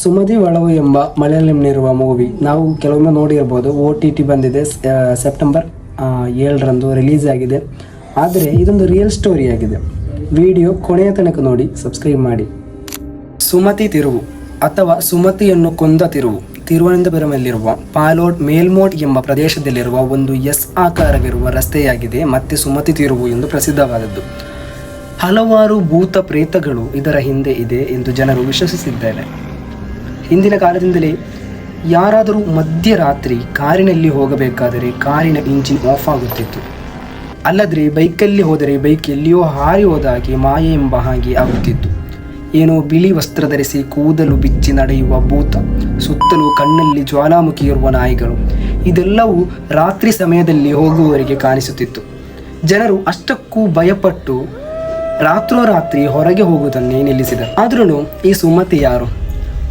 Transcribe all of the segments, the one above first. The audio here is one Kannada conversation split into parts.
ಸುಮತಿ ಒಳವು ಎಂಬ ಮಲಯಾಳಂನಲ್ಲಿರುವ ಮೂವಿ ನಾವು ಕೆಲವೊಮ್ಮೆ ನೋಡಿರ್ಬೋದು. OTT ಬಂದಿದೆ, ಸೆಪ್ಟೆಂಬರ್ 7ರಂದು ರಿಲೀಸ್ ಆಗಿದೆ. ಆದರೆ ಇದೊಂದು ರಿಯಲ್ ಸ್ಟೋರಿ ಆಗಿದೆ. ವಿಡಿಯೋ ಕೊನೆಯ ತನಕ ನೋಡಿ, ಸಬ್ಸ್ಕ್ರೈಬ್ ಮಾಡಿ. ಸುಮತಿ ತಿರುವು ಅಥವಾ ಸುಮತಿಯನ್ನು ಕೊಂದ ತಿರುವು ತಿರುವನಂತಪುರಮಲ್ಲಿರುವ ಪಾಲೋಡ್ ಮೇಲ್ಮೋಡ್ ಎಂಬ ಪ್ರದೇಶದಲ್ಲಿರುವ ಒಂದು ಎಸ್ ಆಕಾರವಿರುವ ರಸ್ತೆಯಾಗಿದೆ. ಮತ್ತೆ ಸುಮತಿ ತಿರುವು ಎಂದು ಪ್ರಸಿದ್ಧವಾದದ್ದು. ಹಲವಾರು ಭೂತ ಪ್ರೇತಗಳು ಇದರ ಹಿಂದೆ ಇದೆ ಎಂದು ಜನರು ವಿಶ್ವಸಿಸಿದ್ದಾರೆ. ಹಿಂದಿನ ಕಾಲದಿಂದಲೇ ಯಾರಾದರೂ ಮಧ್ಯರಾತ್ರಿ ಕಾರಿನಲ್ಲಿ ಹೋಗಬೇಕಾದರೆ ಕಾರಿನ ಇಂಜಿನ್ ಆಫ್ ಆಗುತ್ತಿತ್ತು. ಅಲ್ಲದ್ರೆ ಬೈಕಲ್ಲಿ ಹೋದರೆ ಬೈಕ್ ಎಲ್ಲಿಯೋ ಹಾರಿ ಹೋದ ಹಾಗೆ ಮಾಯೆ ಎಂಬ ಹಾಗೆ ಆಗುತ್ತಿತ್ತು. ಏನೋ ಬಿಳಿ ವಸ್ತ್ರ ಧರಿಸಿ ಕೂದಲು ಬಿಚ್ಚಿ ನಡೆಯುವ ಭೂತ, ಸುತ್ತಲೂ ಕಣ್ಣಲ್ಲಿ ಜ್ವಾಲಾಮುಖಿ ಇರುವ ನಾಯಿಗಳು, ಇದೆಲ್ಲವೂ ರಾತ್ರಿ ಸಮಯದಲ್ಲಿ ಹೋಗುವವರಿಗೆ ಕಾಣಿಸುತ್ತಿತ್ತು. ಜನರು ಅಷ್ಟಕ್ಕೂ ಭಯಪಟ್ಟು ರಾತ್ರೋರಾತ್ರಿ ಹೊರಗೆ ಹೋಗುವುದನ್ನೇ ನಿಲ್ಲಿಸಿದರು. ಆದ್ರೂ ಈ ಸುಮತಿ ಯಾರು?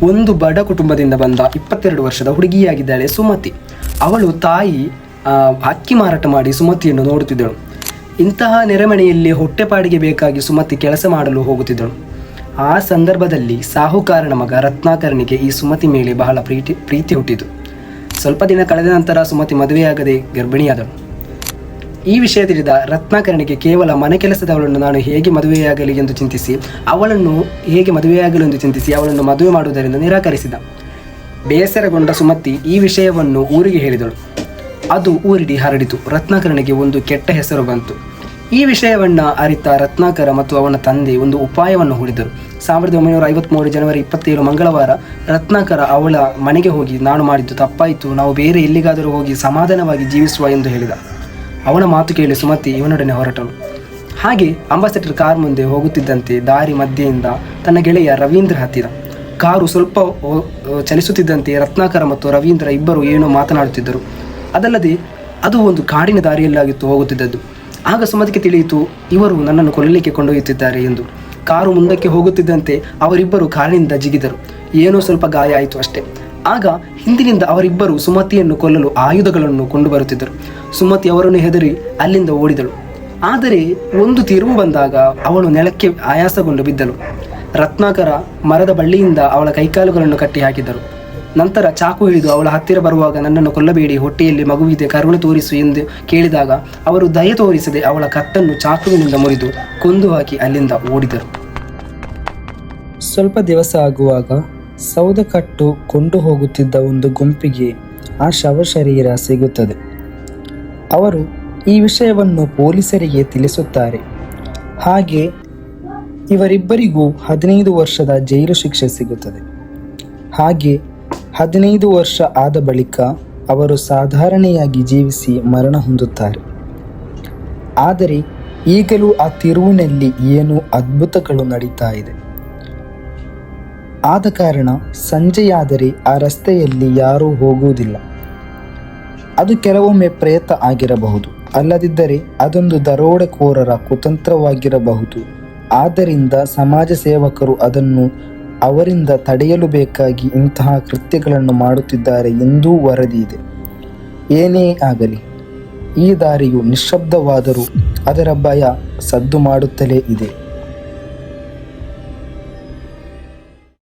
ಒಂದು ಬಡ ಕುಟುಂಬದಿಂದ ಬಂದ 22 ವರ್ಷದ ಹುಡುಗಿಯಾಗಿದ್ದಾಳೆ ಸುಮತಿ. ಅವಳು ತಾಯಿ ಅಕ್ಕಿ ಮಾರಾಟ ಮಾಡಿ ಸುಮತಿಯನ್ನು ನೋಡುತ್ತಿದ್ದಳು. ಇಂತಹ ನೆರೆಮನೆಯಲ್ಲಿ ಹೊಟ್ಟೆಪಾಡಿಗೆ ಬೇಕಾಗಿ ಸುಮತಿ ಕೆಲಸ ಮಾಡಲು ಹೋಗುತ್ತಿದ್ದಳು. ಆ ಸಂದರ್ಭದಲ್ಲಿ ಸಾಹುಕಾರನ ಮಗ ರತ್ನಾಕರನಿಗೆ ಈ ಸುಮತಿ ಮೇಲೆ ಬಹಳ ಪ್ರೀತಿ ಹುಟ್ಟಿತು. ಸ್ವಲ್ಪ ದಿನ ಕಳೆದ ನಂತರ ಸುಮತಿ ಮದುವೆಯಾಗದೆ ಗರ್ಭಿಣಿಯಾದಳು. ಈ ವಿಷಯ ತಿಳಿದ ರತ್ನಾಕರನಿಗೆ ಕೇವಲ ಮನೆ ಕೆಲಸದವಳನ್ನು ನಾನು ಹೇಗೆ ಮದುವೆಯಾಗಲಿ ಎಂದು ಚಿಂತಿಸಿ ಅವಳನ್ನು ಮದುವೆ ಮಾಡುವುದರಿಂದ ನಿರಾಕರಿಸಿದ. ಬೇಸರಗೊಂಡ ಸುಮತಿ ಈ ವಿಷಯವನ್ನು ಊರಿಗೆ ಹೇಳಿದಳು. ಅದು ಊರಿಡಿ ಹರಡಿತು. ರತ್ನಾಕರನಿಗೆ ಒಂದು ಕೆಟ್ಟ ಹೆಸರು ಬಂತು. ಈ ವಿಷಯವನ್ನು ಅರಿತ ರತ್ನಾಕರ ಮತ್ತು ಅವನ ತಂದೆ ಒಂದು ಉಪಾಯವನ್ನು ಹೂಡಿದರು. 1953 ಜನವರಿ 27 ಮಂಗಳವಾರ ರತ್ನಾಕರ ಅವಳ ಮನೆಗೆ ಹೋಗಿ, ನಾನು ಮಾಡಿದ್ದು ತಪ್ಪಾಯಿತು, ನಾವು ಬೇರೆ ಎಲ್ಲಿಗಾದರೂ ಹೋಗಿ ಸಮಾಧಾನವಾಗಿ ಜೀವಿಸುವ ಎಂದು ಹೇಳಿದ. ಅವನ ಮಾತು ಕೇಳಿ ಸುಮತಿ ಇವನೊಡನೆ ಹೊರಟಳು. ಹಾಗೆ ಅಂಬಾಸೆಡರ್ ಕಾರ್ ಮುಂದೆ ಹೋಗುತ್ತಿದ್ದಂತೆ ದಾರಿ ಮಧ್ಯೆಯಿಂದ ತನ್ನ ಗೆಳೆಯ ರವೀಂದ್ರ ಹತ್ತಿದ. ಕಾರು ಸ್ವಲ್ಪ ಚಲಿಸುತ್ತಿದ್ದಂತೆ ರತ್ನಾಕರ ಮತ್ತು ರವೀಂದ್ರ ಇಬ್ಬರು ಏನೋ ಮಾತನಾಡುತ್ತಿದ್ದರು. ಅದಲ್ಲದೆ ಅದು ಒಂದು ಕಾಡಿನ ದಾರಿಯಲ್ಲಾಗಿತ್ತು ಹೋಗುತ್ತಿದ್ದದ್ದು. ಆಗ ಸುಮತಿಗೆ ತಿಳಿಯಿತು, ಇವರು ನನ್ನನ್ನು ಕೊಲ್ಲಲಿಕ್ಕೆ ಕೊಂಡೊಯ್ಯುತ್ತಿದ್ದಾರೆ ಎಂದು. ಕಾರು ಮುಂದಕ್ಕೆ ಹೋಗುತ್ತಿದ್ದಂತೆ ಅವರಿಬ್ಬರು ಕಾರಿನಿಂದ ಜಿಗಿದರು. ಏನೋ ಸ್ವಲ್ಪ ಗಾಯ ಆಯಿತು ಅಷ್ಟೇ. ಆಗ ಹಿಂದಿನಿಂದ ಅವರಿಬ್ಬರು ಸುಮತಿಯನ್ನು ಕೊಲ್ಲಲು ಆಯುಧಗಳನ್ನು ಕೊಂಡು ಬರುತ್ತಿದ್ದರು. ಸುಮತಿ ಅವರನ್ನು ಹೆದರಿ ಅಲ್ಲಿಂದ ಓಡಿದಳು. ಆದರೆ ಒಂದು ತಿರುವು ಬಂದಾಗ ಅವಳು ನೆಲಕ್ಕೆ ಆಯಾಸಗೊಂಡು ಬಿದ್ದಳು. ರತ್ನಾಕರ ಮರದ ಬಳ್ಳಿಯಿಂದ ಅವಳ ಕೈಕಾಲುಗಳನ್ನು ಕಟ್ಟಿ ಹಾಕಿದರು. ನಂತರ ಚಾಕು ಹಿಡಿದು ಅವಳ ಹತ್ತಿರ ಬರುವಾಗ, ನನ್ನನ್ನು ಕೊಲ್ಲಬೇಡಿ, ಹೊಟ್ಟೆಯಲ್ಲಿ ಮಗುವಿದೆ, ಕರುಣೆ ತೋರಿಸು ಎಂದು ಕೇಳಿದಾಗ ಅವರು ದಯೆ ತೋರಿಸದೆ ಅವಳ ಕತ್ತನ್ನು ಚಾಕುವಿನಿಂದ ಮುರಿದು ಕೊಂದು ಹಾಕಿ ಅಲ್ಲಿಂದ ಓಡಿದರು. ಸ್ವಲ್ಪ ದಿವಸ ಆಗುವಾಗ ಸೌದಕಟ್ಟು ಕೊಂಡು ಹೋಗುತ್ತಿದ್ದ ಒಂದು ಗುಂಪಿಗೆ ಆ ಶವ ಶರೀರ ಸಿಗುತ್ತದೆ. ಅವರು ಈ ವಿಷಯವನ್ನು ಪೊಲೀಸರಿಗೆ ತಿಳಿಸುತ್ತಾರೆ. ಹಾಗೆ ಇವರಿಬ್ಬರಿಗೂ 15 ವರ್ಷದ ಜೈಲು ಶಿಕ್ಷೆ ಸಿಗುತ್ತದೆ. ಹಾಗೆ 15 ವರ್ಷ ಆದ ಬಳಿಕ ಅವರು ಸಾಧಾರಣೆಯಾಗಿ ಜೀವಿಸಿ ಮರಣ ಹೊಂದುತ್ತಾರೆ. ಆದರೆ ಈಗಲೂ ಆ ತಿರುವಿನಲ್ಲಿ ಏನೋ ಅದ್ಭುತಗಳು ನಡೀತಾ ಇದೆ. ಆದ ಕಾರಣ ಸಂಜೆಯಾದರೆ ಆ ರಸ್ತೆಯಲ್ಲಿ ಯಾರೂ ಹೋಗುವುದಿಲ್ಲ. ಅದು ಕೆಲವೊಮ್ಮೆ ಪ್ರೇತ ಆಗಿರಬಹುದು, ಅಲ್ಲದಿದ್ದರೆ ಅದೊಂದು ದರೋಡೆಕೋರರ ಕುತಂತ್ರವಾಗಿರಬಹುದು. ಆದ್ದರಿಂದ ಸಮಾಜ ಸೇವಕರು ಅದನ್ನು ಅವರಿಂದ ತಡೆಯಲು ಬೇಕಾಗಿ ಇಂತಹ ಕೃತ್ಯಗಳನ್ನು ಮಾಡುತ್ತಿದ್ದಾರೆ ಎಂದೂ ವರದಿ ಇದೆ. ಏನೇ ಆಗಲಿ, ಈ ದಾರಿಯು ನಿಶ್ಶಬ್ದವಾದರೂ ಅದರ ಭಯ ಸದ್ದು ಮಾಡುತ್ತಲೇ ಇದೆ.